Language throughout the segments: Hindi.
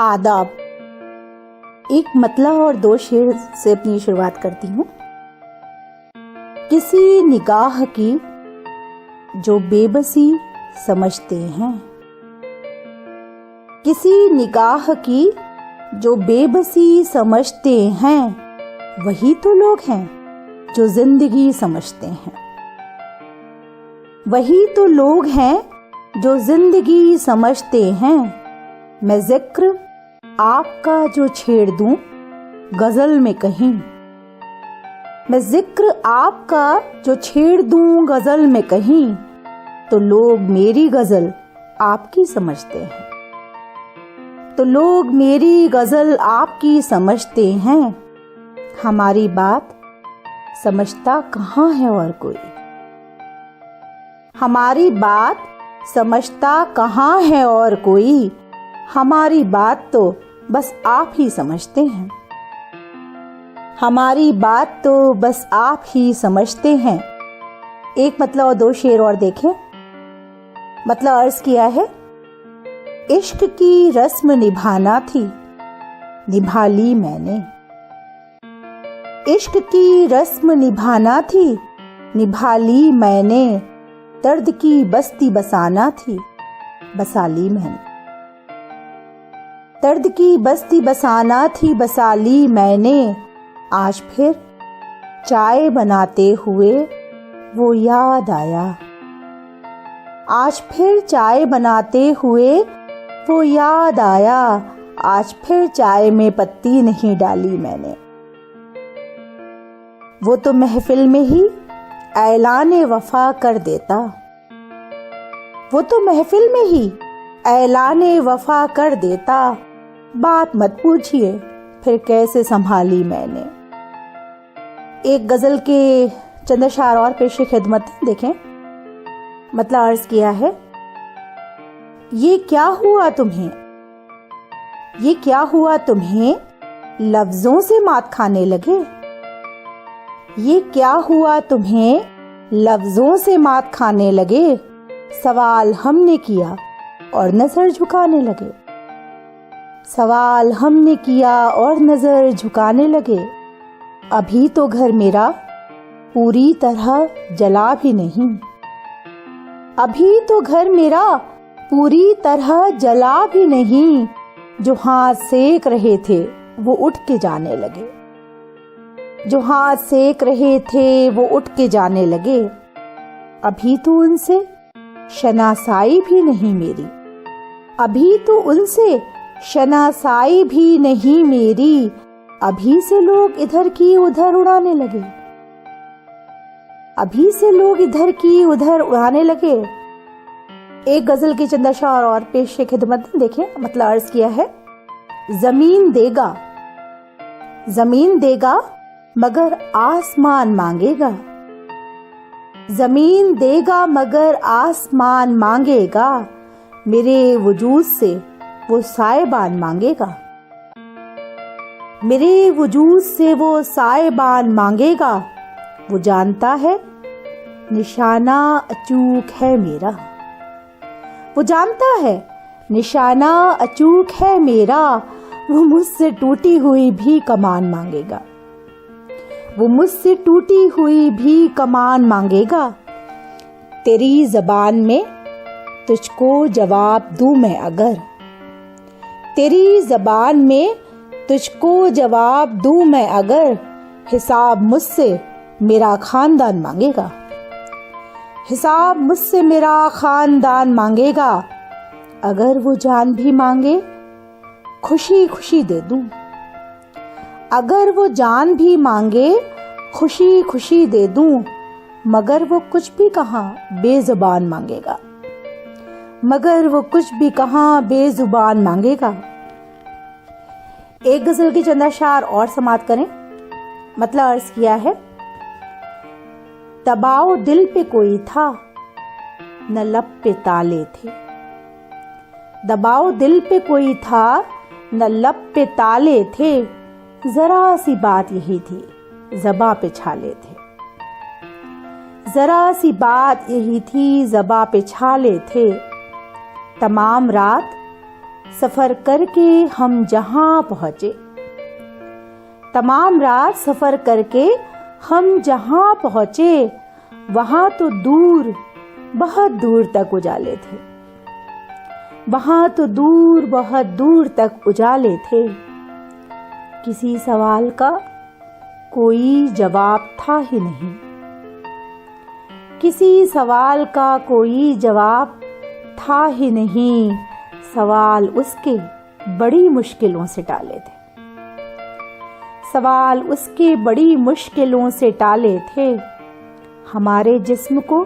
आदाब। एक मतला और दो शेर से अपनी शुरुआत करती हूँ। किसी निगाह की जो बेबसी समझते हैं, किसी निगाह की जो बेबसी समझते हैं, वही तो लोग हैं जो जिंदगी समझते हैं। वही तो लोग हैं जो जिंदगी समझते हैं। मैं जिक्र आपका जो छेड़ दूं गजल में कहीं, मैं जिक्र आपका जो छेड़ दूं गजल में कहीं, तो लोग मेरी गजल आपकी समझते हैं। तो लोग मेरी गजल आपकी समझते हैं। हमारी बात समझता कहाँ है और कोई, हमारी बात समझता कहाँ है और कोई, हमारी बात तो बस आप ही समझते हैं। हमारी बात तो बस आप ही समझते हैं। एक मतलब और दो शेर और देखें। मतलब अर्ज किया है, इश्क की रस्म निभाना थी, निभा ली मैंने। इश्क की रस्म निभाना थी, निभा ली मैंने। दर्द की बस्ती बसाना थी, बसा ली मैंने। दर्द की बस्ती बसाना थी, बसा ली मैंने। आज फिर चाय बनाते हुए वो याद आया। आज फिर चाय बनाते हुए वो याद आया। आज फिर चाय में पत्ती नहीं डाली मैंने। वो तो महफिल में ही ऐलाने वफा कर देता। वो तो महफिल में ही ऐलाने वफा कर देता। बात मत पूछिए फिर कैसे संभाली मैंने। एक गजल के चंद अशआर और पेश खिदमत देखें। मतलब अर्ज किया है, ये क्या हुआ तुम्हें, ये क्या हुआ तुम्हें, लफ्जों से मात खाने लगे। ये क्या हुआ तुम्हें, लफ्जों से मात खाने लगे। सवाल हमने किया और नजर झुकाने लगे। सवाल हमने किया और नजर झुकाने लगे। अभी तो घर मेरा पूरी तरह जला भी नहीं। अभी तो घर मेरा पूरी तरह जला भी नहीं। जो हाथ सेक रहे थे वो उठ के जाने लगे। जो हाथ सेक रहे थे वो उठ के जाने लगे। अभी तो उनसे शनासाई भी नहीं मेरी। अभी तो उनसे शनासाई भी नहीं मेरी। अभी से लोग इधर की उधर उड़ाने लगे। अभी से लोग इधर की उधर उड़ाने लगे। एक गजल की चंद अशआर और पेश खिदमत देखें। मतलब अर्ज किया है, जमीन देगा, जमीन देगा मगर आसमान मांगेगा। जमीन देगा मगर आसमान मांगेगा। मेरे वजूद से वो साएबान मांगेगा। मेरे वजूद से वो साएबान मांगेगा। वो जानता है निशाना अचूक है मेरा। वो जानता है निशाना अचूक है मेरा। वो मुझसे टूटी हुई भी कमान मांगेगा। वो मुझसे टूटी हुई भी कमान मांगेगा। तेरी जबान में तुझको जवाब दूं मैं अगर। तेरी जबान में तुझको जवाब दूं मैं अगर। हिसाब मुझसे मेरा खानदान मांगेगा। हिसाब मुझसे मेरा खानदान मांगेगा। अगर वो जान भी मांगे खुशी खुशी दे दूं। अगर वो जान भी मांगे खुशी खुशी दे दूं। मगर वो कुछ भी कहाँ बेजुबान मांगेगा। मगर वो कुछ भी कहाँ बेजुबान मांगेगा। एक गजल की चंद अशआर और समाप्त करें। मतलब अर्ज किया है, दबाव दिल पे कोई था, न लब पे ताले थे। दबाव दिल पे कोई था, न लब पे ताले थे। जरा सी बात यही थी, ज़बां पे छाले थे। जरा सी बात यही थी, ज़बां पे छाले थे। तमाम रात सफर करके हम जहां पहुंचे। तमाम रात सफर करके हम जहां पहुंचे, वहां तो दूर, बहुत दूर तक उजाले थे। वहां तो दूर, बहुत दूर तक उजाले थे। किसी सवाल का कोई जवाब था ही नहीं। किसी सवाल का कोई जवाब था ही नहीं। सवाल उसके बड़ी मुश्किलों से टाले थे। सवाल उसके बड़ी मुश्किलों से टाले थे। हमारे जिस्म को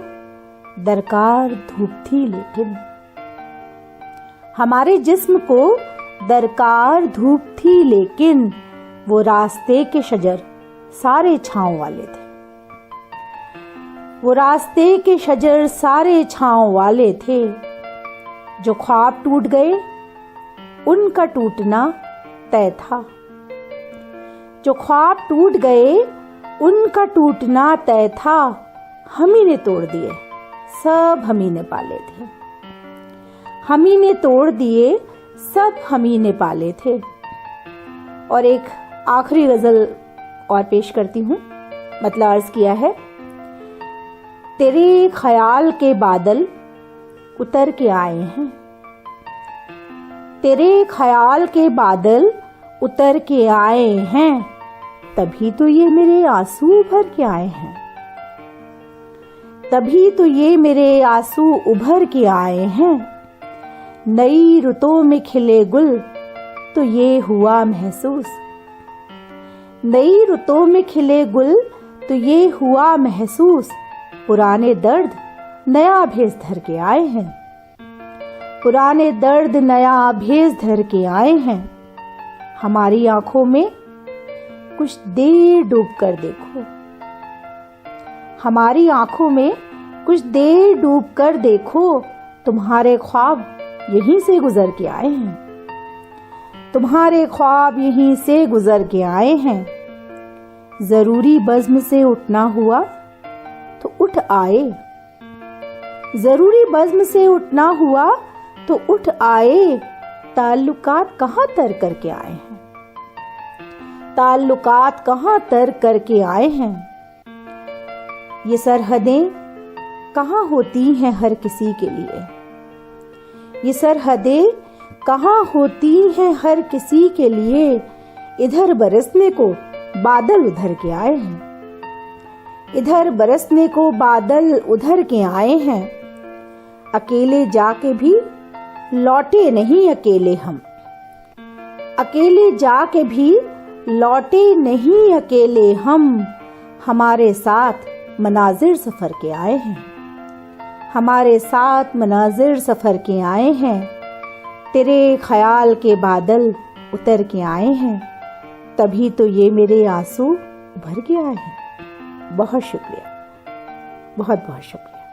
दरकार धूप थी, लेकिन हमारे जिस्म को दरकार धूप थी, लेकिन वो रास्ते के शजर सारे छांव वाले थे। वो रास्ते के शजर सारे छांव वाले थे। जो ख्वाब टूट गए उनका टूटना तय था। जो ख्वाब टूट गए उनका टूटना तय था। हम ही ने तोड़ दिए, सब हम ही ने पाले थे। हम ही ने तोड़ दिए, सब हम ही ने पाले थे। और एक आखिरी गजल और पेश करती हूँ। मतलब अर्ज किया है, तेरे ख्याल के बादल उतर के आए हैं। तेरे ख्याल के बादल उतर के आए हैं, तभी तो ये मेरे आंसू भर के आए हैं। तभी तो ये मेरे आंसू उभर के आए हैं। नई रुतों में खिले गुल तो ये हुआ महसूस। नई रुतों में खिले गुल तो ये हुआ महसूस। पुराने दर्द नया भेस धर के आए हैं। पुराने दर्द नया भेस धर के आए हैं। हमारी आंखों में कुछ देर डूब कर देखो। हमारी आंखों में कुछ देर डूब कर देखो। तुम्हारे ख्वाब यहीं से गुजर के आए हैं। तुम्हारे ख्वाब यहीं से गुजर के आए हैं। जरूरी बज़्म से उठना हुआ तो उठ आए। जरूरी बज़्म से उठना हुआ तो उठ आए। ताल्लुकात कहाँ तर करके आए हैं। ताल्लुकात कहाँ तर करके आए हैं। ये सरहदें कहाँ होती हैं हर किसी के लिए। ये सरहदें कहाँ होती हैं हर किसी के लिए। इधर बरसने को बादल उधर के आए हैं। इधर बरसने को बादल उधर के आए हैं। अकेले जाके भी लौटे नहीं अकेले हम। अकेले जाके भी लौटे नहीं अकेले हम। हमारे साथ मनाजिर सफर के आए हैं। हमारे साथ मनाजिर सफर के आए हैं। तेरे ख्याल के बादल उतर के आए हैं, तभी तो ये मेरे आंसू भर के आए हैं। बहुत शुक्रिया, बहुत बहुत शुक्रिया।